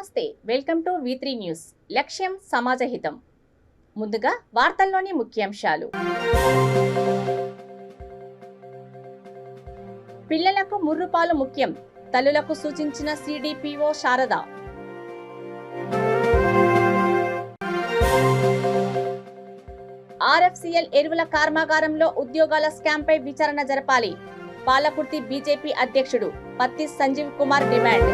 నమస్తే, welcome to V3 news. లక్ష్యం సమాజహితం. ముందుగా వార్తల్లోని ముఖ్యాంశాలు. పిల్లలకు ముర్రుపాలు ముఖ్యం, తల్లులకు సూచించిన CDPO శారద. RFCL ఎరువుల కర్మాగారంలో ఉద్యోగాల స్కామ్పై విచారణ జరపాలి. పాలకుర్తి బీజేపీ అధ్యక్షుడు పత్తి సంజీవ్ కుమార్ డిమాండ్.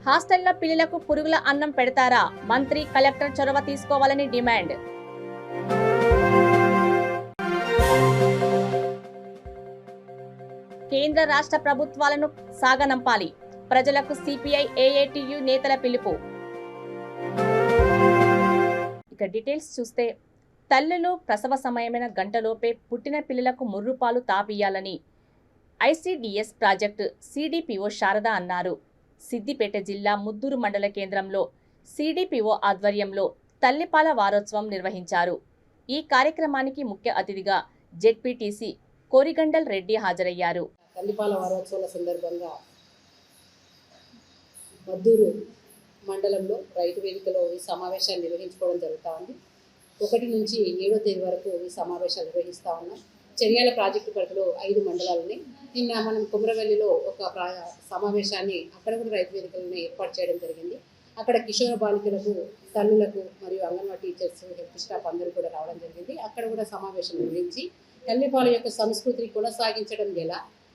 హాస్టల్లో పిల్లలకు పురుగుల అన్నం పెడతారా? మంత్రి, కలెక్టర్ చొరవ తీసుకోవాలని డిమాండ్. కేంద్ర రాష్ట్ర ప్రభుత్వాలను సాగనంపాలి. ప్రజలకు CPI AATU నేతల పిలుపు. ఇక డీటెయిల్స్ చూస్తే, తల్లులు ప్రసవ సమయమైన గంటలోపే పుట్టిన పిల్లలకు ముర్రుపాలు తాపియాలని ICDS ప్రాజెక్టు CDPO శారద అన్నారు. సిద్దిపేట జిల్లా ముద్దూరు మండల కేంద్రంలో CDPO ఆధ్వర్యంలో తల్లిపాల వారోత్సవం నిర్వహించారు. ఈ కార్యక్రమానికి ముఖ్య అతిథిగా ZPTC కోరిగండల్ రెడ్డి హాజరయ్యారు. తల్లిపాల వారోత్సవాల సందర్భంగా ముద్దూరు మండలంలో రైతు వేదికలో ఈ సమావేశాన్ని నిర్వహించుకోవడం జరుగుతూ ఉంది. 1 నుంచి 7వ తేదీ వరకు ఈ సమావేశాలు నిర్వహిస్తూ ఉన్నాం. చెర్యాల ప్రాజెక్టు పరిధిలో 5 మండలాలని నిన్న మనం కుమ్రవెల్లిలో ఒక సమావేశాన్ని అక్కడ కూడా రైతు వేదికలను ఏర్పాటు చేయడం జరిగింది. అక్కడ కిషోర బాలికలకు, తల్లులకు మరియు అంగన్వాడీ టీచర్స్, హెల్త్ స్టాఫ్ అందరూ కూడా రావడం జరిగింది. అక్కడ కూడా సమావేశం నిర్వహించి తల్లిపాల యొక్క సంస్కృతిని కొనసాగించడం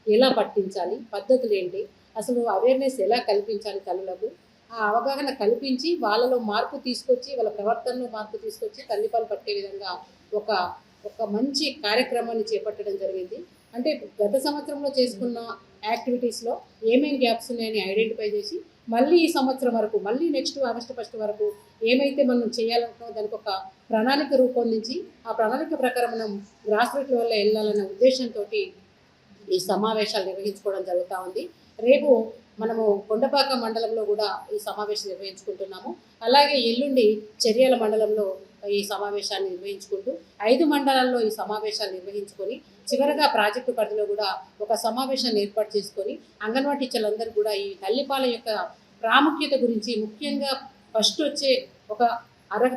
ఎలా పట్టించాలి, పద్ధతులు ఏంటి, అసలు అవేర్నెస్ ఎలా కల్పించాలి, తల్లులకు ఆ అవగాహన కల్పించి వాళ్ళలో మార్పు తీసుకొచ్చి, వాళ్ళ ప్రవర్తనలో మార్పు తీసుకొచ్చి తల్లిపాలు పట్టే విధంగా ఒక మంచి కార్యక్రమాన్ని చేపట్టడం జరిగింది. అంటే గత సంవత్సరంలో చేసుకున్న యాక్టివిటీస్లో ఏమేమి గ్యాప్స్ ఉన్నాయని ఐడెంటిఫై చేసి మళ్ళీ ఈ సంవత్సరం వరకు, మళ్ళీ నెక్స్ట్ ఆగస్టు 1 వరకు ఏమైతే మనం చేయాలనుకున్నామో దానికి ఒక ప్రణాళిక రూపొందించి ఆ ప్రణాళిక ప్రకారం మనం గ్రాస్ రూట్ వల్ల వెళ్ళాలన్న ఉద్దేశంతో ఈ సమావేశాలు నిర్వహించుకోవడం జరుగుతూ ఉంది. రేపు మనము కొండపాక మండలంలో కూడా ఈ సమావేశం నిర్వహించుకుంటున్నాము. అలాగే ఎల్లుండి చెర్యాల మండలంలో ఈ సమావేశాన్ని నిర్వహించుకుంటూ 5 మండలాల్లో ఈ సమావేశాలు నిర్వహించుకొని చివరగా ప్రాజెక్టు పరిధిలో కూడా ఒక సమావేశాన్ని ఏర్పాటు చేసుకొని అంగన్వాడీ టీచర్లందరూ కూడా ఈ తల్లిపాల యొక్క ప్రాముఖ్యత గురించి, ముఖ్యంగా ఫస్ట్ వచ్చే ఒక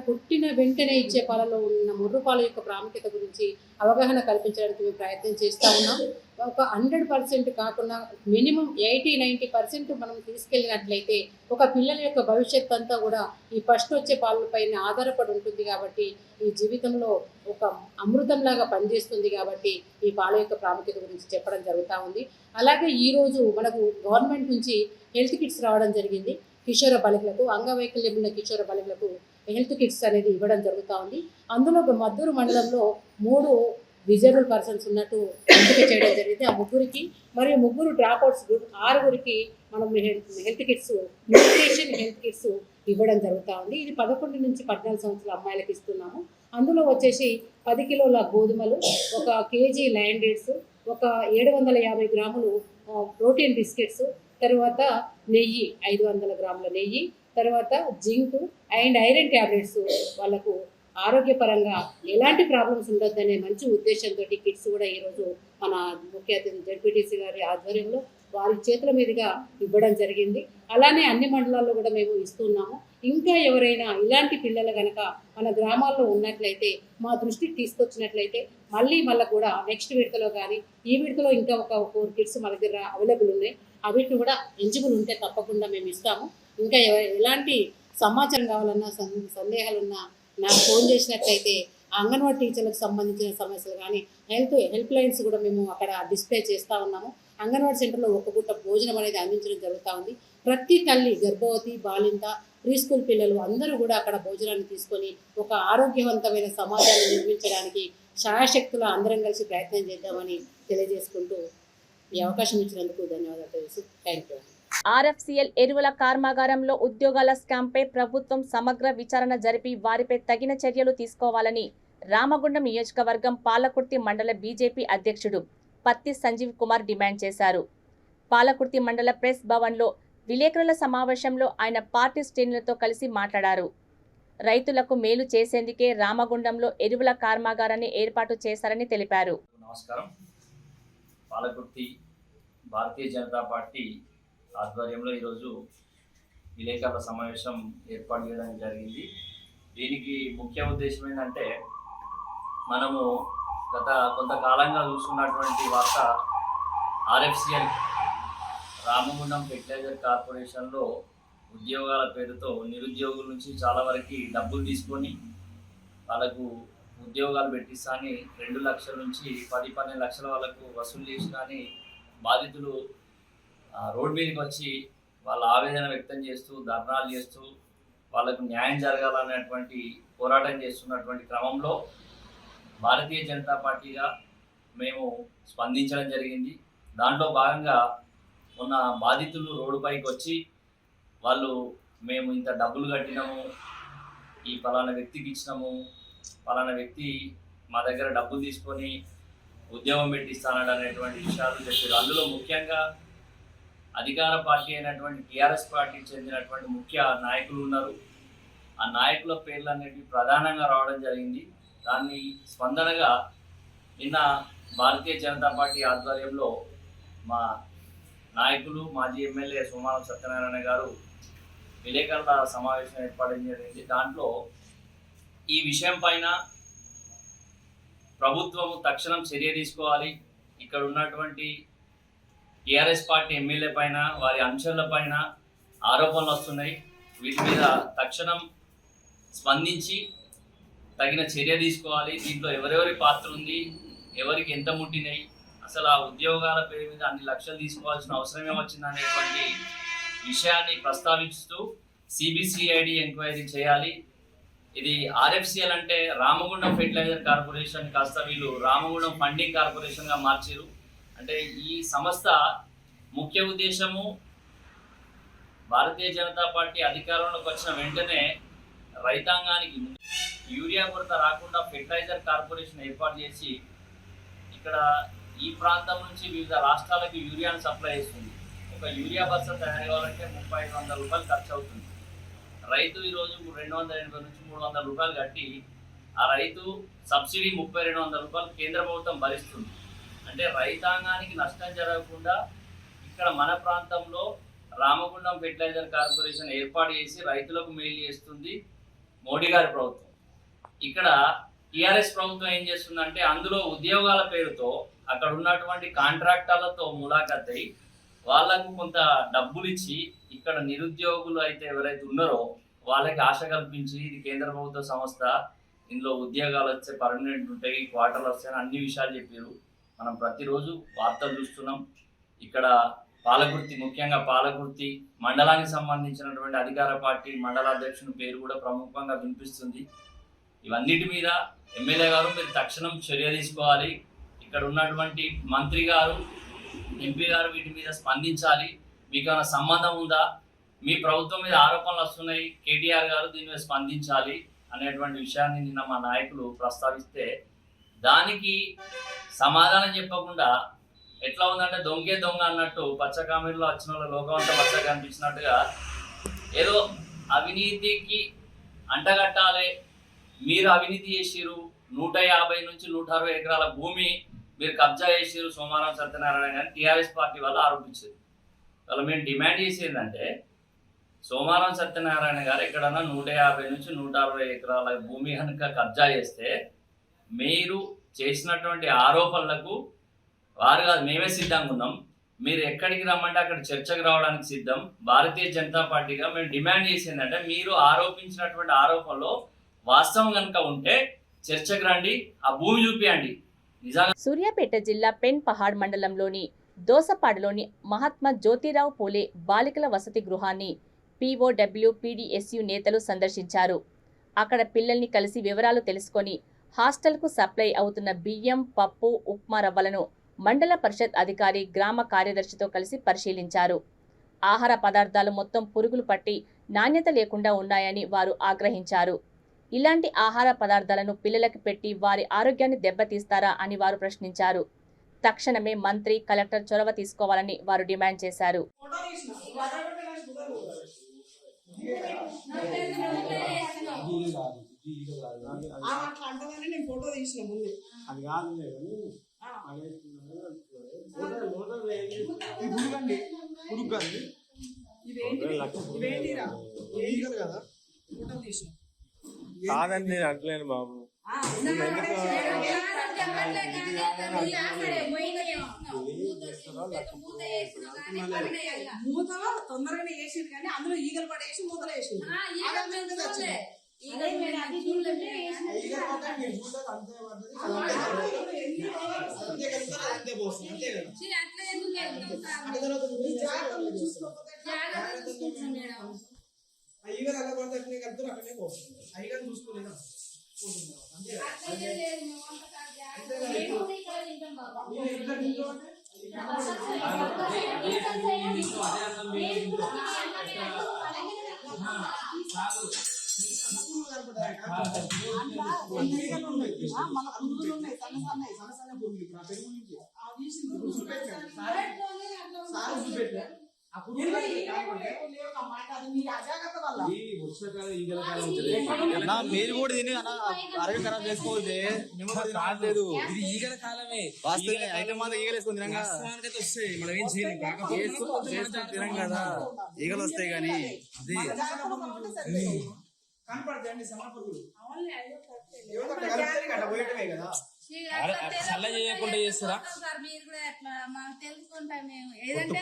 పుట్టిన వెంటనే ఇచ్చే పాలలో ఉన్న ముర్రుపాల యొక్క ప్రాముఖ్యత గురించి అవగాహన కల్పించడానికి మేము ప్రయత్నం చేస్తూ ఉన్నాం. ఒక 100% కాకుండా మినిమం 80-90% మనం తీసుకెళ్ళినట్లయితే ఒక పిల్లల యొక్క భవిష్యత్ అంతా కూడా ఈ ఫస్ట్ వచ్చే పాలపైన ఆధారపడి ఉంటుంది. కాబట్టి ఈ జీవితంలో ఒక అమృతంలాగా పనిచేస్తుంది. కాబట్టి ఈ పాల యొక్క ప్రాముఖ్యత గురించి చెప్పడం జరుగుతూ ఉంది. అలాగే ఈరోజు మనకు గవర్నమెంట్ నుంచి హెల్త్ కిట్స్ రావడం జరిగింది. కిషోర బాలికలకు, అంగవైకల్యం ఉన్న కిషోర బాలికలకు హెల్త్ కిట్స్ అనేది ఇవ్వడం జరుగుతూ ఉంది. అందులో మద్దూరు మండలంలో 3 రిజర్వ్డ్ పర్సన్స్ ఉన్నట్టు ఎంపిక చేయడం జరిగింది. ఆ 3కి మరియు 3 డ్రాప్అవుట్స్ 6కి మనం health kits, nutrition health kits ఇవ్వడం జరుగుతూ ఉంది. ఇది 11 నుంచి 14 సంవత్సరాల అమ్మాయిలకు ఇస్తున్నాము. అందులో వచ్చేసి 10 కిలోల గోధుమలు, 1 కేజీ లయన్ డేట్స్, ఒక 750 గ్రాములు ప్రోటీన్ బిస్కెట్స్, తర్వాత నెయ్యి 500 గ్రాముల నెయ్యి, తర్వాత జింక్ అండ్ ఐరన్ ట్యాబ్లెట్స్ వాళ్ళకు ఆరోగ్యపరంగా ఎలాంటి ప్రాబ్లమ్స్ ఉండొద్దనే మంచి ఉద్దేశంతో కిట్స్ కూడా ఈరోజు మన ముఖ్య అతిథి ZPTC గారి ఆధ్వర్యంలో వారి చేతుల మీదుగా ఇవ్వడం జరిగింది. అలానే అన్ని మండలాల్లో కూడా మేము ఇస్తున్నాము. ఇంకా ఎవరైనా ఇలాంటి పిల్లలు కనుక మన గ్రామాల్లో ఉన్నట్లయితే మా దృష్టికి తీసుకొచ్చినట్లయితే మళ్ళీ కూడా నెక్స్ట్ విడతలో కానీ ఈ విడతలో ఇంకా ఒక 4 కిట్స్ మన దగ్గర అవైలబుల్ ఉన్నాయి. అవిటిని కూడా ఎలిజిబుల్ ఉంటే తప్పకుండా మేము ఇస్తాము. ఇంకా ఎలాంటి సమాచారం కావాలన్నా, సందేహాలున్నా నాకు ఫోన్ చేసినట్లయితే అంగన్వాడీ టీచర్లకు సంబంధించిన సమస్యలు కానీ హెల్ప్ లైన్స్ కూడా మేము అక్కడ డిస్ప్లే చేస్తూ ఉన్నాము. అంగన్వాడీ సెంటర్లో 1 పూట భోజనం అనేది అందించడం జరుగుతూ ఉంది. ప్రతి తల్లి, గర్భవతి, బాలింత, ప్రీ స్కూల్ పిల్లలు అందరూ కూడా అక్కడ భోజనాన్ని తీసుకొని ఒక ఆరోగ్యవంతమైన సమాజాన్ని నిర్మించడానికి శాయశక్తుల అందరం కలిసి ప్రయత్నం చేద్దామని తెలియజేసుకుంటూ ఈ అవకాశం ఇచ్చినందుకు ధన్యవాదాలు తెలుసు. Thank you. RFCL ఎరువుల కర్మాగారంలో ఉద్యోగాల స్కామ్పై ప్రభుత్వం సమగ్ర విచారణ జరిపి వారిపై తగిన చర్యలు తీసుకోవాలని రామగుండం నియోజకవర్గం పాలకుర్తి మండల బీజేపీ అధ్యక్షుడు పత్తి సంజీవ్ కుమార్ డిమాండ్ చేశారు. పాలకుర్తి మండల ప్రెస్ భవన్లో విలేకరుల సమావేశంలో ఆయన పార్టీ శ్రేణులతో కలిసి మాట్లాడారు. రైతులకు మేలు చేసేందుకే రామగుండంలో ఎరువుల కర్మాగారాన్ని ఏర్పాటు చేశారని తెలిపారు. నమస్కారం. పాలకుర్తి భారతీయ జనతా పార్టీ ఆధ్వర్యంలో ఈరోజు విలేకరుల సమావేశం ఏర్పాటు చేయడానికి జరిగింది. దీనికి ముఖ్య ఉద్దేశం ఏంటంటే, మనము గత కొంతకాలంగా చూస్తున్నటువంటి వార్త, ఆర్ఎఫ్సిఎల్ రామగుండం ఫెర్టిలైజర్ కార్పొరేషన్లో ఉద్యోగాల పేరుతో నిరుద్యోగుల నుంచి చాలా వరకు డబ్బులు తీసుకొని వాళ్ళకు ఉద్యోగాలు పెట్టిస్తాని 2 లక్షల నుంచి 10-12 లక్షల వాళ్ళకు వసూలు చేసి కానీ బాధితులు రోడ్ మీదకి వచ్చి వాళ్ళ ఆవేదన వ్యక్తం చేస్తూ, ధర్నాలు చేస్తూ వాళ్ళకు న్యాయం జరగాలనేటువంటి పోరాటం చేస్తున్నటువంటి క్రమంలో భారతీయ జనతా పార్టీగా మేము స్పందించడం జరిగింది. దాంట్లో భాగంగా ఉన్న బాధితులు రోడ్డుపైకి వచ్చి వాళ్ళు మేము ఇంత డబ్బులు కట్టినాము, ఈ పలానా వ్యక్తికి ఇచ్చినాము, పలానా వ్యక్తి మా దగ్గర డబ్బులు తీసుకొని ఉద్యోగం పెట్టిస్తానడు అనేటువంటి విషయాలు చెప్పారు. అందులో ముఖ్యంగా అధికార పార్టీ అయినటువంటి టీఆర్ఎస్ పార్టీకి చెందినటువంటి ముఖ్య నాయకులు ఉన్నారు. ఆ నాయకుల పేర్లు అనేవి ప్రధానంగా రావడం జరిగింది. దాన్ని స్పందనగా నిన్న భారతీయ జనతా పార్టీ ఆధ్వర్యంలో మా నాయకులు మాజీ ఎమ్మెల్యే సోమారం సత్యనారాయణ గారు విలేకరుల సమావేశం ఏర్పాటు జరిగింది. దాంట్లో ఈ విషయం పైన ప్రభుత్వం తక్షణం చర్య తీసుకోవాలి. ఇక్కడ ఉన్నటువంటి టీఆర్ఎస్ పార్టీ ఎమ్మెల్యే పైన, వారి అంశాల పైన ఆరోపణలు వస్తున్నాయి. వీటి మీద తక్షణం స్పందించి తగిన చర్య తీసుకోవాలి. దీంట్లో ఎవరెవరి పాత్ర ఉంది, ఎవరికి ఎంత ముట్టినాయి, అసలు ఆ ఉద్యోగాల పేరు మీద అన్ని లక్షలు తీసుకోవాల్సిన అవసరమే వచ్చిందనేటువంటి విషయాన్ని ప్రస్తావిస్తూ సిబిసిఐడి ఎంక్వైరీ చేయాలి. ఇది ఆర్ఎఫ్సిఎల్ అంటే రామగుండం ఫెర్టిలైజర్ కార్పొరేషన్ కాస్త వీళ్ళు రామగుండం ఫండింగ్ కార్పొరేషన్గా మార్చారు. అంటే ఈ సంస్థ ముఖ్య ఉద్దేశము భారతీయ జనతా పార్టీ అధికారంలోకి వచ్చిన వెంటనే రైతాంగానికి యూరియా కొరత రాకుండా ఫెర్టిలైజర్ కార్పొరేషన్ ఏర్పాటు చేసి ఇక్కడ ఈ ప్రాంతం నుంచి వివిధ రాష్ట్రాలకు యూరియాను సప్లై చేస్తుంది. ఒక యూరియా బస్తా తయారు కావాలంటే 3500 రూపాయలు ఖర్చు అవుతుంది. రైతు ఈరోజు 280 నుంచి 300 రూపాయలు కట్టి ఆ రైతు సబ్సిడీ 3200 రూపాయలు కేంద్ర ప్రభుత్వం భరిస్తుంది. అంటే రైతాంగానికి నష్టం జరగకుండా ఇక్కడ మన ప్రాంతంలో రామగుండం ఫెర్టిలైజర్ కార్పొరేషన్ ఏర్పాటు చేసి రైతులకు మేలు చేస్తుంది మోడీ గారి ప్రభుత్వం. ఇక్కడ టీఆర్ఎస్ ప్రభుత్వం ఏం చేస్తుందంటే, అందులో ఉద్యోగాల పేరుతో అక్కడ ఉన్నటువంటి కాంట్రాక్టర్లతో ములాఖత్ అయి వాళ్ళకు కొంత డబ్బులు ఇచ్చి ఇక్కడ నిరుద్యోగులు అయితే ఎవరైతే ఉన్నారో వాళ్ళకి ఆశ కల్పించి ఇది కేంద్ర ప్రభుత్వ సంస్థ, ఇందులో ఉద్యోగాలు వస్తే పర్మనెంట్ ఉంటాయి, క్వార్టర్లు వస్తాయని అన్ని విషయాలు చెప్పారు. మనం ప్రతిరోజు వార్తలు చూస్తున్నాం. ఇక్కడ పాలకుర్తి, ముఖ్యంగా పాలకుర్తి మండలానికి సంబంధించినటువంటి అధికార పార్టీ మండలాధ్యక్షుని పేరు కూడా ప్రముఖంగా వినిపిస్తుంది. ఇవన్నిటి మీద ఎమ్మెల్యే గారు మీరు తక్షణం చర్య తీసుకోవాలి. ఇక్కడ ఉన్నటువంటి మంత్రి గారు, ఎంపీ గారు వీటి మీద స్పందించాలి. మీకు ఏమైనా సంబంధం ఉందా, మీ ప్రభుత్వం మీద ఆరోపణలు వస్తున్నాయి, కేటీఆర్ గారు దీని మీద స్పందించాలి అనేటువంటి విషయాన్ని నిన్న మా నాయకులు ప్రస్తావిస్తే దానికి సమాధానం చెప్పకుండా ఎట్లా ఉందంటే దొంగే దొంగ అన్నట్టు పచ్చ కామెడీలో వచ్చిన వాళ్ళ లోకం అంతా పచ్చగా అనిపించినట్టుగా ఏదో అవినీతికి అంటగట్టాలి, మీరు అవినీతి చేసిరు, 150 నుంచి 160 ఎకరాల భూమి మీరు కబ్జా చేసిరు సోమారం సత్యనారాయణ గారిని టీఆర్ఎస్ పార్టీ వాళ్ళు ఆరోపించారు. వాళ్ళు మేము డిమాండ్ చేసేదంటే, సోమారం సత్యనారాయణ గారు ఎక్కడన్నా 150 నుంచి 160 ఎకరాల భూమి కనుక కబ్జా చేస్తే మీరు చేసినటువంటి ఆరోపణలకు వారు కాదు మేమే సిద్ధంగా ఉన్నాం. మీరు ఎక్కడికి రమ్మంటే అక్కడ చర్చకు రావడానికి సిద్ధం. భారతీయ జనతా పార్టీగా మేము డిమాండ్ చేసిందంటే, మీరు ఆరోపించినటువంటి ఆరోపణలో వాస్తవం కనుక ఉంటే చర్చకు రండి, ఆ భూమి చూపియండి. సూర్యాపేట జిల్లా పెన్ పహాడ్ మండలంలోని దోసపాడులోని మహాత్మా జ్యోతిరావు పూలే బాలికల వసతి గృహాన్ని POW PDSU నేతలు సందర్శించారు. అక్కడ పిల్లల్ని కలిసి వివరాలు తెలుసుకొని హాస్టల్కు సప్లై అవుతున్న బియ్యం, పప్పు, ఉప్మా రవ్వలను మండల పరిషత్ అధికారి, గ్రామ కార్యదర్శితో కలిసి పరిశీలించారు. ఆహార పదార్థాలు మొత్తం పురుగులు పట్టి నాణ్యత లేకుండా ఉన్నాయని వారు ఆగ్రహించారు. ఇలాంటి ఆహార పదార్థాలను పిల్లలకు పెట్టి వారి ఆరోగ్యాన్ని దెబ్బతీస్తారా అని వారు ప్రశ్నించారు. తక్షణమే మంత్రి, కలెక్టర్ చొరవ తీసుకోవాలని వారు డిమాండ్ చేశారు. కాదని నేను అంటలేను బాబు. మూత తొందరగానే వేసింది కానీ అందులో ఈగలు పడేసి మూతలు వేసింది. అయ్యగారు అలా పడితే అక్కడే కలుపుతారు, అక్కడనే పోతుంది. అయ్యగారు చూసుకోలేదా మీరు కూడా తిని ఆరోగ్యం ఖరాబ్ చేసుకోవద్దే. కాలేదు, ఇది ఈగల కాలమే. వాస్తవమే అయితే మాత్రం ఈగలు వేసుకొని తినంగా వస్తాయి. మనం ఏం చేయలేం, తినం కదా, ఈగలు వస్తాయి. కానీ అది కనపడతాయండి సమర్పకులు కదా. చల్ల చేయకుండా చేస్తారా? మీరు కూడా అట్లా మాకు తెలుసుకుంటాం మేము ఏదంటే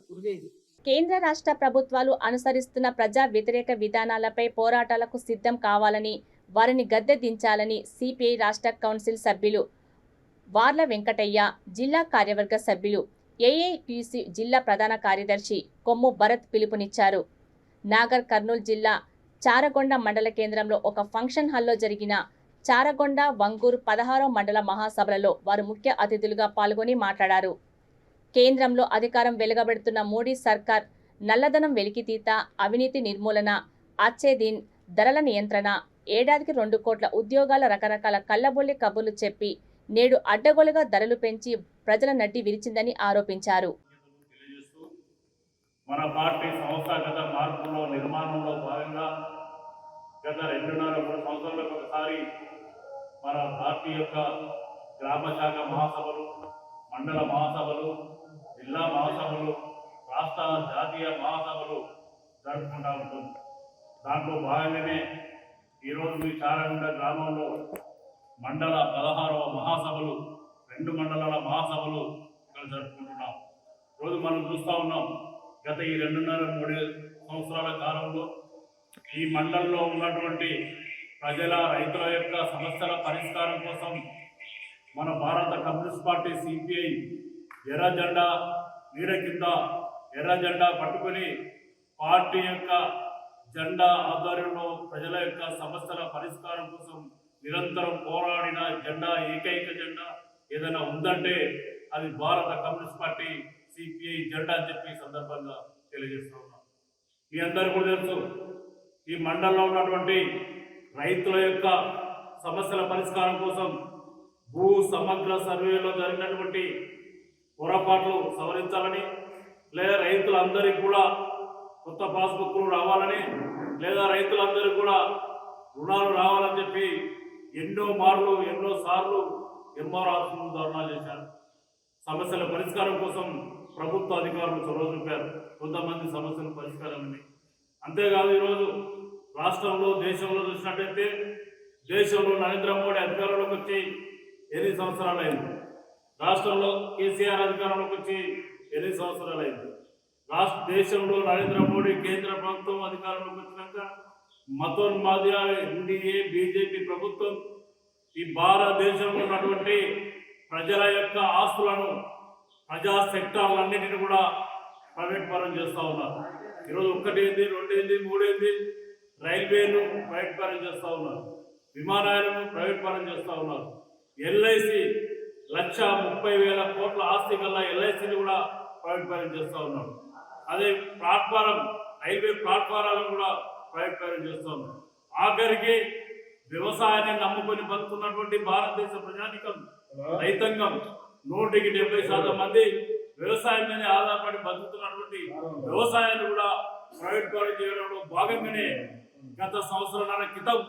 చూడలేదు. కేంద్ర రాష్ట్ర ప్రభుత్వాలు అనుసరిస్తున్న ప్రజా వ్యతిరేక విధానాలపై పోరాటాలకు సిద్ధం కావాలని, వారిని గద్దె దించాలని సిపిఐ రాష్ట్ర కౌన్సిల్ సభ్యులు వార్ల వెంకటయ్య, జిల్లా కార్యవర్గ సభ్యులు ఏఐటీసీ జిల్లా ప్రధాన కార్యదర్శి కొమ్ము భరత్ పిలుపునిచ్చారు. నాగర్ కర్నూలు జిల్లా చారగొండ మండల కేంద్రంలో ఒక ఫంక్షన్ హాల్లో జరిగిన చారగొండ వంగూరు 16వ మండల మహాసభలలో వారు ముఖ్య అతిథులుగా పాల్గొని మాట్లాడారు. కేంద్రంలో అధికారం వెలుగబెడుతున్న మోడీ సర్కార్ నల్లధనం వెలికితీత, అవినీతి నిర్మూలన, అచ్చేదిన్, ధరల నియంత్రణ, ఏడాదికి 2 కోట్ల ఉద్యోగాల రకరకాల కళ్ళబొల్లి కబుర్లు చెప్పి నేడు అడ్డగోలుగా ధరలు పెంచి ప్రజల నడ్డి విరిచిందని ఆరోపించారు. మన పార్టీ సంస్థాగత మార్పులో నిర్మాణంలో భాగంగా గత 2.5-3 సంవత్సరాలకు ఒకసారి మన పార్టీ యొక్క గ్రామ శాఖ మహాసభలు, మండల మహాసభలు, జిల్లా మహాసభలు, రాష్ట్ర జాతీయ మహాసభలు జరుపుకుంటూ ఉంటుంది. దాంట్లో భాగంగానే ఈరోజు ఈ చారగొండ గ్రామంలో మండల 16వ మహాసభలు, 2 మండలాల మహాసభలు ఇక్కడ జరుపుకుంటున్నాం. రోజు మనం చూస్తూ ఉన్నాం, గత ఈ 2.5-3 సంవత్సరాల కాలంలో ఈ మండలంలో ఉన్నటువంటి ప్రజల, రైతుల యొక్క సమస్యల పరిష్కారం కోసం మన భారత కమ్యూనిస్ట్ పార్టీ సిపిఐ ఎర్ర జెండా నీడ కింద ఎర్ర జెండా పట్టుకొని పార్టీ యొక్క జెండా ఆధ్వర్యంలో ప్రజల యొక్క సమస్యల పరిష్కారం కోసం నిరంతరం పోరాడిన జెండా, ఏకైక జెండా ఏదైనా ఉందంటే అది భారత కమ్యూనిస్ట్ పార్టీ సిపిఐ జెండా అని చెప్పి ఈ సందర్భంగా తెలియజేస్తూ ఉన్నాం. మీ అందరూ కూడా తెలుసు, ఈ మండలంలో ఉన్నటువంటి రైతుల యొక్క సమస్యల పరిష్కారం కోసం భూ సమగ్ర సర్వేలో జరిగినటువంటి పొరపాట్లు సవరించాలని, లేదా రైతులందరికీ కూడా కొత్త పాస్బుక్లు రావాలని, లేదా రైతులందరికీ కూడా రుణాలు రావాలని చెప్పి ఎన్నో సార్లు ఎంఆర్ ఆఫీసులు ధర్నాలు చేశారు. సమస్యల పరిష్కారం కోసం ప్రభుత్వ అధికారులు చొరవ చూపారు. కొంతమంది సమస్యల పరిష్కారం ఉంది. అంతేకాదు, ఈరోజు రాష్ట్రంలో, దేశంలో చూసినట్టయితే దేశంలో నరేంద్ర మోడీ అధికారంలోకి వచ్చి 8 సంవత్సరాలు అయింది. రాష్ట్రంలో కేసీఆర్ అధికారంలోకి వచ్చి 8 సంవత్సరాలు అయింది. దేశంలో నరేంద్ర మోడీ కేంద్ర ప్రభుత్వం అధికారంలోకి వచ్చినాక మతోన్మాద ఎన్డీఏ బీజేపీ ప్రభుత్వం ఈ భారతదేశంలో ఉన్నటువంటి ప్రజల యొక్క ఆస్తులను, ప్రజా సెక్టార్లన్నింటినీ కూడా ప్రైవేట్ పరం చేస్తూ ఉన్నారు. ఈరోజు 1 ఏంది, 2 ఏంది, 3 ఏంది, రైల్వేను ప్రైవేట్ పరం చేస్తూ ఉన్నారు, విమానాలను ప్రైవేట్ పరం చేస్తూ ఉన్నారు. ఎల్ఐసి 1,30,000 కోట్ల ఆస్తి గల ఎల్ఐసిని కూడా ప్రైవేట్ పరం చేస్తూ ఉన్నారు. అదే రైల్వే ప్లాట్ఫారాలను కూడా ప్రైవేట్ పరం చేస్తూ ఉన్నారు. ఆఖరికి వ్యవసాయాన్ని నమ్ముకొని బతుకున్నటువంటి భారతదేశ ప్రజానికం, రైతాంగం 170% మంది వ్యవసాయం మీద ఆధారపడి బతుకుతున్నటువంటి వ్యవసాయాన్ని కూడా ప్రైవేట్ పరం చేయడంలో భాగంగానే గత సంవత్సరాల క్రితం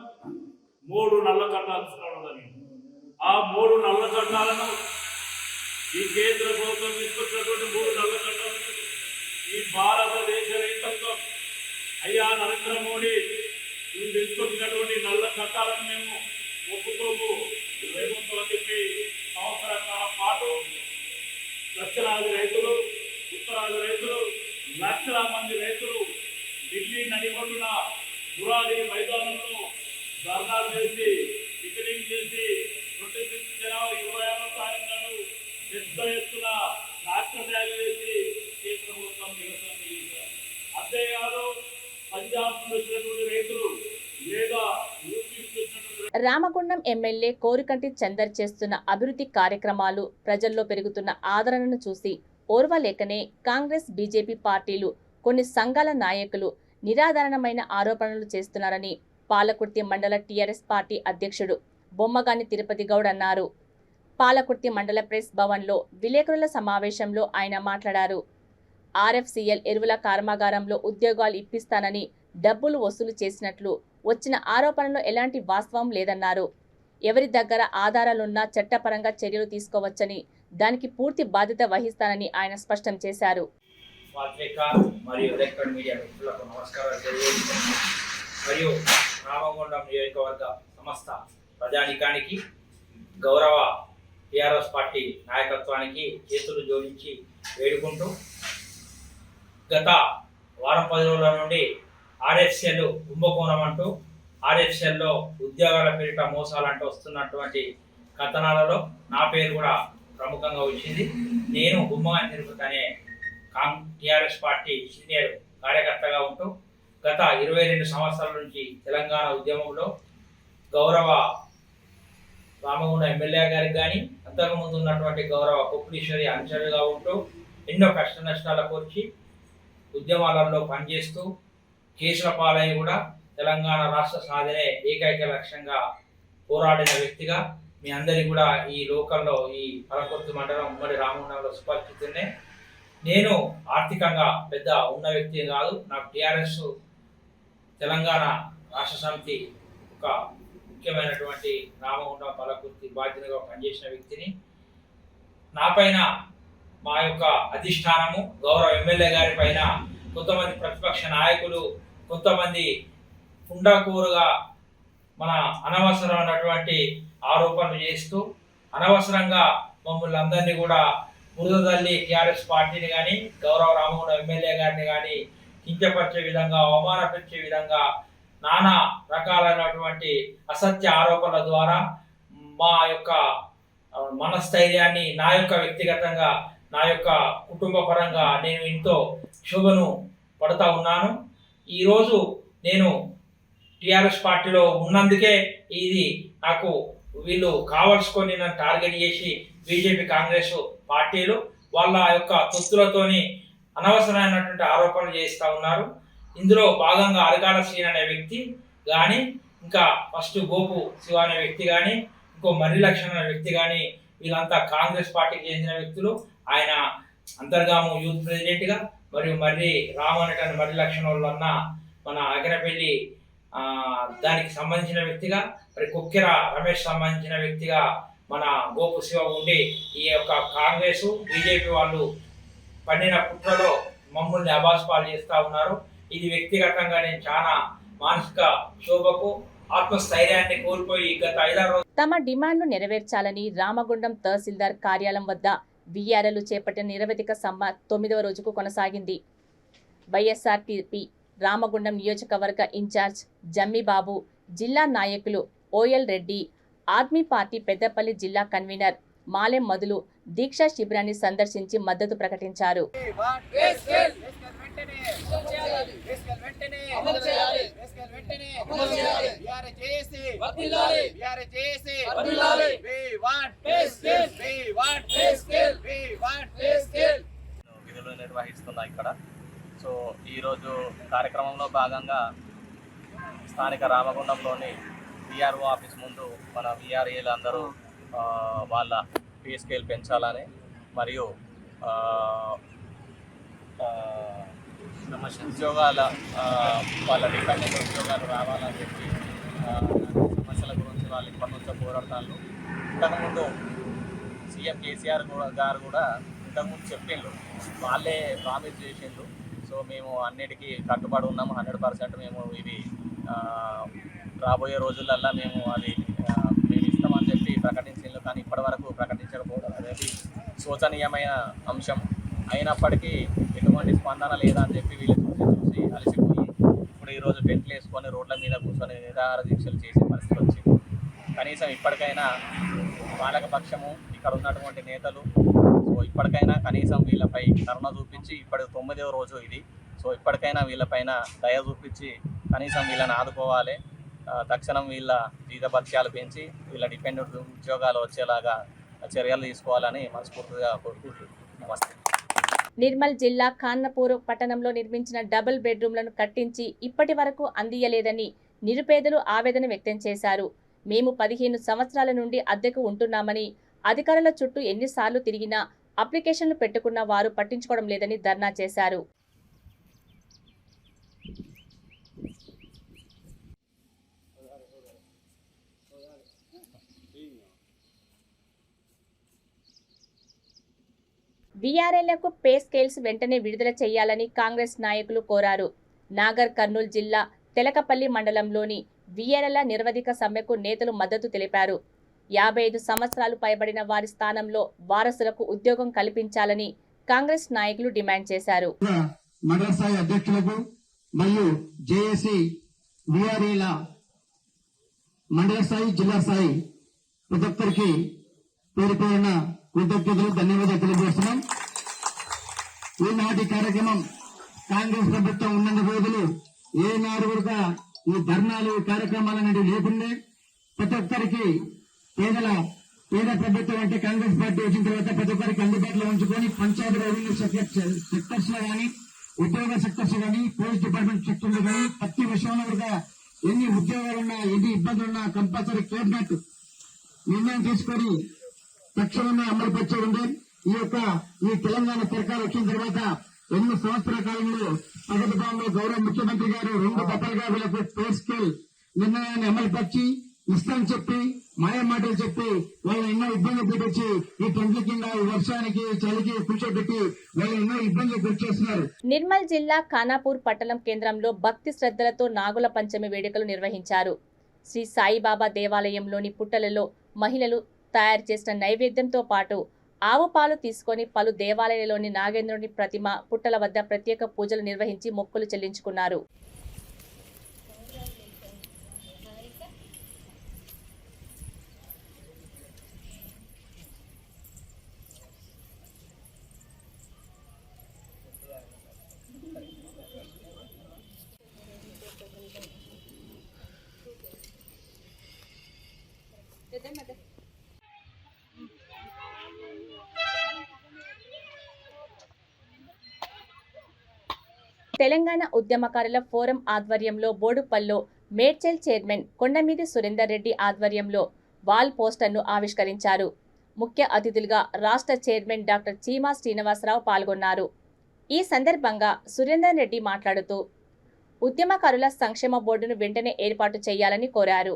3 నల్ల చట్టాలు తీసుకోవడం జరిగింది. ఆ 3 నల్ల చట్టాలను ఈ కేంద్ర ప్రభుత్వం తీసుకొచ్చినటువంటి 3 నల్ల చట్టాలను ఈ భారతదేశ రైతాంగం అయ్యా నరేంద్ర మోడీ నువ్వు తీసుకొచ్చినటువంటి నల్ల చట్టాలను మేము ఒప్పుకోము రేవంత్ అని చెప్పి సంవత్సర కాలం పాటు లక్షలాది రైతులు ఉత్తరాది రైతులు లక్షల మంది రైతులు ఢిల్లీ నడిబొడ్డున గురాడి మైదానంలో ధర్నాలు చేసి టికెటింగ్ చేసి 26 జనవరి 26వ తారీఖు నాడు పెద్ద ఎత్తున రాష్ట్ర ర్యాలీ చేసి కేంద్ర ప్రభుత్వం నిరసన చేశారు. అంతేకాదు పంజాబ్ నుంచి వచ్చినటువంటి రైతులు లేదా యూపీ నుంచి వచ్చినటువంటి రామగుండం ఎమ్మెల్యే కోరికంటి చందర్ చేస్తున్న అభివృద్ధి కార్యక్రమాలు ప్రజల్లో పెరుగుతున్న ఆదరణను చూసి ఓర్వలేకనే కాంగ్రెస్ బీజేపీ పార్టీలు కొన్ని సంఘాల నాయకులు నిరాధారణమైన ఆరోపణలు చేస్తున్నారని పాలకుర్తి మండల టీఆర్ఎస్ పార్టీ అధ్యక్షుడు బొమ్మగాని తిరుపతి గౌడ్ అన్నారు. పాలకుర్తి మండల ప్రెస్ భవన్లో విలేకరుల సమావేశంలో ఆయన మాట్లాడారు. ఆర్ఎఫ్సిఎల్ ఎరువుల కర్మాగారంలో ఉద్యోగాలు ఇప్పిస్తానని డబ్బులు వసూలు చేసినట్లు వచ్చిన ఆరోపణలో ఎలాంటి వాస్తవం లేదన్నారు. ఎవరి దగ్గర ఆధారాలున్నా చట్టపరంగా చర్యలు తీసుకోవచ్చని దానికి పూర్తి బాధ్యత వహిస్తానని ఆయన స్పష్టం చేశారు. పత్రిక మరియు ఎలక్ట్రానిక్ మీడియా మిత్రులకు నమస్కారాలు తెలియజేస్తున్నాను. మరియు రామగుండం నియోజకవర్గ సమస్త ప్రజానికానికి గౌరవ టీఆర్ఎస్ పార్టీ నాయకత్వానికి చేతులు జోడించి వేడుకుంటూ గత వారం 10 రోజుల నుండి ఆర్ఎఫ్సిఎల్ కుంభకోణం అంటూ ఆర్ఎఫ్సిఎల్లో ఉద్యోగాల పేరిట మోసాలంటూ వస్తున్నటువంటి కథనాలలో నా పేరు కూడా ప్రముఖంగా వచ్చింది. నేను బొమ్మగాని తిరుపతి అనే టీఆర్ఎస్ పార్టీ సీనియర్ కార్యకర్తగా ఉంటూ గత 22 సంవత్సరాల నుంచి తెలంగాణ ఉద్యమంలో గౌరవ రామగుండం ఎమ్మెల్యే గారికి కానీ అంతకుముందు ఉన్నటువంటి గౌరవ కొప్పులీశ్వరి అనుచరుగా ఉంటూ ఎన్నో కష్ట నష్టాల కోర్చి ఉద్యమాలలో పనిచేస్తూ కేసుల పాలై కూడా తెలంగాణ రాష్ట్ర సాధనే ఏకైక లక్ష్యంగా పోరాడిన వ్యక్తిగా మీ అందరికీ కూడా ఈ లోకల్లో ఈ పాలకుర్తి మండలం ఉమ్మడి రామగుండంలో సుపరిచితున్నే. నేను ఆర్థికంగా పెద్ద ఉన్న వ్యక్తి కాదు. నాకు టీఆర్ఎస్ తెలంగాణ రాష్ట్ర సమితి ఒక ముఖ్యమైనటువంటి రామగుండం పాలకుర్తి బాధ్యతగా పనిచేసిన వ్యక్తిని. నా పైన మా యొక్క అధిష్టానము గౌరవ ఎమ్మెల్యే గారి పైన కొంతమంది ప్రతిపక్ష నాయకులు కొంతమంది కుండకూరుగా మన అనవసరమైనటువంటి ఆరోపణలు చేస్తూ అనవసరంగా మమ్మల్ని అందరినీ కూడా బురదల్లి టీఆర్ఎస్ పార్టీని కానీ గౌరవ రామగుండం ఎమ్మెల్యే గారిని కానీ కించపరిచే విధంగా అవమానపరిచే విధంగా నానా రకాలైనటువంటి అసత్య ఆరోపణల ద్వారా మా యొక్క మనస్థైర్యాన్ని నా యొక్క వ్యక్తిగతంగా నా యొక్క కుటుంబ పరంగా నేను ఎంతో శోభను పడుతూ ఉన్నాను. ఈరోజు నేను టీఆర్ఎస్ పార్టీలో ఉన్నందుకే ఇది నాకు వీళ్ళు కావలసుకొని నన్ను టార్గెట్ చేసి బీజేపీ కాంగ్రెస్ పార్టీలు వాళ్ళ యొక్క తొత్తులతోని అనవసరమైనటువంటి ఆరోపణలు చేస్తూ ఉన్నారు. ఇందులో భాగంగా అరకాల శ్రీన్ అనే వ్యక్తి కానీ ఇంకా ఫస్ట్ గోపు శివ అనే వ్యక్తి కానీ ఇంకో మర్రి లక్ష్మణ్ అనే వ్యక్తి కానీ వీళ్ళంతా కాంగ్రెస్ పార్టీకి చెందిన వ్యక్తులు. ఆయన అంతర్గాము యూత్ ప్రెసిడెంట్గా మరియు మర్రి రాము అనేటువంటి మర్రి లక్ష్మణ్ వాళ్ళు అన్న మన అగనపల్లి దానికి సంబంధించిన వ్యక్తిగా మరి కుక్కెర రమేష్ సంబంధించిన వ్యక్తిగా మన గోపు శివ ఉండి ఈ యొక్క కాంగ్రెస్ బీజేపీ వాళ్ళు పండిన కుట్రలో మమ్మల్ని అబాస్పాలు చేస్తూ ఉన్నారు. ఇది వ్యక్తిగతంగా నేను చాలా మానసిక శోభకు ఆత్మస్థైర్యాన్ని కోల్పోయి గత 5-6 రోజులు తమ డిమాండ్ను నెరవేర్చాలని రామగుండం తహసీల్దార్ కార్యాలయం వద్ద వీఆర్ఎలు చేపట్టిన నిరవధిక సమ్మె 9వ రోజుకు కొనసాగింది. వైఎస్ఆర్టీపీ రామగుండం నియోజకవర్గ ఇన్ఛార్జ్ జమ్మిబాబు, జిల్లా నాయకులు ఓఎల్ రెడ్డి, ఆద్మీ పార్టీ పెద్దపల్లి జిల్లా కన్వీనర్ మాలెం మధులు దీక్షా శిబిరాన్ని సందర్శించి మద్దతు ప్రకటించారు. విధులు నిర్వహిస్తున్నా ఇక్కడ. సో ఈరోజు కార్యక్రమంలో భాగంగా స్థానిక రామగుండంలోని విఆర్ఓ ఆఫీస్ ముందు మన విఆర్ఏలు అందరూ వాళ్ళ పే స్కేల్ పెంచాలని మరియు ఉద్యోగాల వాళ్ళ డిపెండెంట్ ఉద్యోగాలు రావాలని చెప్పి సమస్యల గురించి ఆర్టీసీ వాళ్ళు ఇప్పటి నుంచో పోరాడతారు. ఇంతకుముందు సీఎం కేసీఆర్ గారు కూడా ఇంతకుముందు చెప్పిండ్రు, వాళ్ళే ప్రామిస్ చేసిండ్రు. సో మేము అన్నిటికీ కట్టుబడి ఉన్నాము 100%. మేము ఇది రాబోయే రోజులల్లో మేము ఇస్తామని చెప్పి ప్రకటించిండ్రు. కానీ ఇప్పటి వరకు ప్రకటించకపోవడం అనేది శోచనీయమైన అంశం. అయినప్పటికీ ఎటువంటి స్పందన లేదని చెప్పి వీళ్ళు చూసి అలసిపోయి ఇప్పుడు ఈరోజు టెంట్లు వేసుకొని రోడ్ల మీద కూర్చొని నిరాహార దీక్షలు చేసే పరిస్థితి వచ్చింది. కనీసం ఇప్పటికైనా పాలకపక్షము ఇక్కడ ఉన్నటువంటి నేతలు ఇప్పటికైనా కనీసం వీళ్ళపై కరుణ చూపించి, ఇప్పుడు 9వ రోజు ఇది, సో ఇప్పటికైనా వీళ్ళపైన దయ చూపించి కనీసం వీళ్ళని ఆదుకోవాలి. తక్షణం వీళ్ళ జీతభత్యాలు పెంచి వీళ్ళ డిపెండెంట్ ఉద్యోగాలు వచ్చేలాగా చర్యలు తీసుకోవాలని మనస్ఫూర్తిగా కోరుకుంటున్నాను. నమస్తే. నిర్మల్ జిల్లా ఖానాపూర్ పట్టణంలో నిర్మించిన డబుల్ బెడ్రూమ్లను కట్టించి ఇప్పటి వరకు అందియలేదని నిరుపేదలు ఆవేదన వ్యక్తం చేశారు. మేము 15 సంవత్సరాల నుండి అద్దెకు ఉంటున్నామని, అధికారుల చుట్టూ ఎన్నిసార్లు తిరిగినా అప్లికేషన్లు పెట్టుకున్న వారు పట్టించుకోవడం లేదని ధర్నా చేశారు. వీఆర్ఏలకు పే స్కేల్స్ వెంటనే విడుదల చేయాలని కాంగ్రెస్ నాయకులు కోరారు. నాగర్ కర్నూలు జిల్లా తెలకపల్లి మండలంలోని వీఆర్ఏల నిరవధిక సమ్మెకు నేతలు మద్దతు తెలిపారు. 55 సంవత్సరాలు పైబడిన వారి స్థానంలో వారసులకు ఉద్యోగం కల్పించాలని కాంగ్రెస్ నాయకులు డిమాండ్ చేశారు. మండల స్థాయి అధ్యక్షులకు మరియు జేఏసీ వీఆర్ఏల మండల స్థాయి జిల్లా స్థాయి ప్రతి ఒక్కరికి పేరు పేరున కృతజ్ఞతలు, ధన్యవాదాలు తెలియజేస్తున్నాం. ఈనాటి కార్యక్రమం కాంగ్రెస్ ప్రభుత్వం ఉన్నన్ని రోజులు ఏనాడు కూడా ఈ ధర్నాలు కార్యక్రమాలు అనేవి లేకుండే ప్రతి ఒక్కరికి పేద ప్రభుత్వం అంటే కాంగ్రెస్ పార్టీ వచ్చిన తర్వాత ప్రతి ఒక్కరికి అందుబాటులో ఉంచుకొని పంచాయతీ రెవెన్యూ సెక్టర్స్ లో కానీ, ఉద్యోగ సెక్టర్స్ కానీ, పోలీస్ డిపార్ట్మెంట్ సెక్టర్ లో కానీ ప్రతి విషయంలో కూడా ఎన్ని ఉద్యోగాలున్నా ఎన్ని ఇబ్బందులున్నా కంపల్సరీ కేబినెట్ నిర్ణయం తీసుకొని తక్షణమే అమలు పరిచే ఈ తెలంగాణ సర్కార్ వచ్చిన తర్వాత 2 సంవత్సరాల కాలంలో పగటిపాములో గౌరవ ముఖ్యమంత్రి గారు 2 దఫలుగా వీళ్ళకు పే స్కేల్ నిర్ణయాన్ని అమలు పరిచి ఇస్తామని చెప్పి మాయ మాటలు చెప్పి వాళ్ళని ఎన్నో ఇబ్బందులు పెట్టించి ఈ టెంట్ల కింద ఈ వర్షానికి చలికి కూర్చోబెట్టి వాళ్ళు ఎన్నో ఇబ్బందులు గురి చేస్తున్నారు. నిర్మల్ జిల్లా ఖానాపూర్ పట్టణం కేంద్రంలో భక్తి శ్రద్ధలతో నాగుల పంచమి వేడుకలు నిర్వహించారు. శ్రీ సాయిబాబా దేవాలయంలోని పుట్టలలో మహిళలు తయారు చేసిన నైవేద్యంతో పాటు ఆవు పాలు తీసుకొని పలు దేవాలయాలలోని నాగేంద్రుని ప్రతిమ పుట్టల వద్ద ప్రత్యేక పూజలు నిర్వహించి మొక్కులు చెల్లించుకున్నారు. తెలంగాణ ఉద్యమకారుల ఫోరం ఆధ్వర్యంలో బోడుపల్లో మేడ్చల్ చైర్మన్ కొండమీది సురేందర్ రెడ్డి ఆధ్వర్యంలో వాల్ పోస్టర్ను ఆవిష్కరించారు. ముఖ్య అతిథులుగా రాష్ట్ర చైర్మన్ డాక్టర్ చీమా శ్రీనివాసరావు పాల్గొన్నారు. ఈ సందర్భంగా సురేందర్ రెడ్డి మాట్లాడుతూ ఉద్యమకారుల సంక్షేమ బోర్డును వెంటనే ఏర్పాటు చేయాలని కోరారు.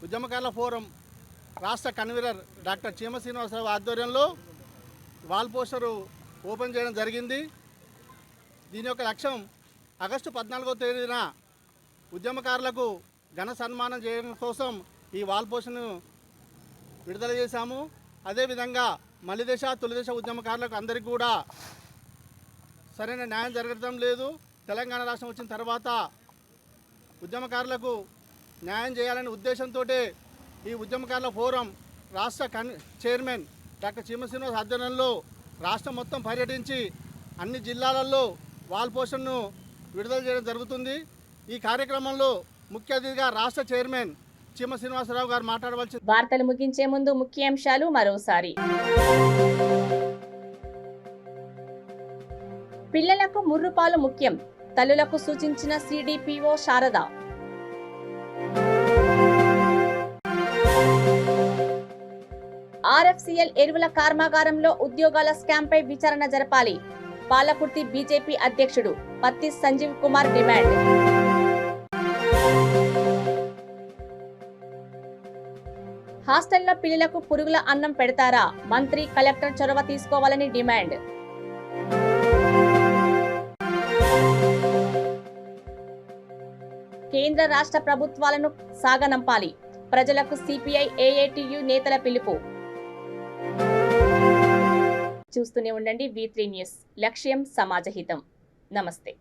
ఉద్యమకారుల ఫోరం రాష్ట్ర కన్వీనర్ డాక్టర్ చీమ శ్రీనివాసరావు ఆధ్వర్యంలో వాల్ పోస్టరు ఓపెన్ చేయడం జరిగింది. దీని యొక్క లక్ష్యం ఆగస్టు 14వ తేదీన ఉద్యమకారులకు ఘన సన్మానం చేయడం కోసం ఈ వాల్ పోస్టర్ను విడుదల చేశాము. అదేవిధంగా మలిదశ తొలిదశ ఉద్యమకారులకు అందరికీ కూడా సరైన న్యాయం జరగడం లేదు. తెలంగాణ రాష్ట్రం వచ్చిన తర్వాత ఉద్యమకారులకు న్యాయం చేయాలనే ఉద్దేశంతో ఈ ఉద్యమకారుల ఫోరం రాష్ట్ర చైర్మన్ డాక్టర్ చీమ శ్రీనివాస్ ఆధ్వర్యంలో రాష్ట్రం మొత్తం పర్యటించి అన్ని జిల్లాలలో వాల్ పోస్టర్ను విడుదల చేయడం జరుగుతుంది. ఈ కార్యక్రమంలో ముఖ్య అతిథిగా రాష్ట్ర చైర్మన్ చీమ శ్రీనివాసరావు గారు మాట్లాడవలసి. వార్తలు ముగించే ముందు ముఖ్యాంశాలు మరోసారి. పిల్లలకు ముర్రుపాలు ముఖ్యం. తల్లులకు సూచించిన సిడిపిఓ శారద. ఆర్ఎఫ్సిఎల్ ఎరువుల కర్మాగారంలో ఉద్యోగాల స్కామ్పై విచారణ జరపాలి. పాలకుర్తి బీజేపీ అధ్యక్షుడు పత్తి సంజీవ్ కుమార్ డిమాండ్. హాస్టల్లో పిల్లలకు పురుగుల అన్నం పెడతారా? మంత్రి, కలెక్టర్ చొరవ తీసుకోవాలని డిమాండ్. కేంద్ర రాష్ట్ర ప్రభుత్వాలను సాగనంపాలి. ప్రజలకు సిపిఐ ఏఐటియు నేతల పిలుపు. చూస్తూనే ఉండండి V3 న్యూస్. లక్ష్యం సమాజహితం. నమస్తే.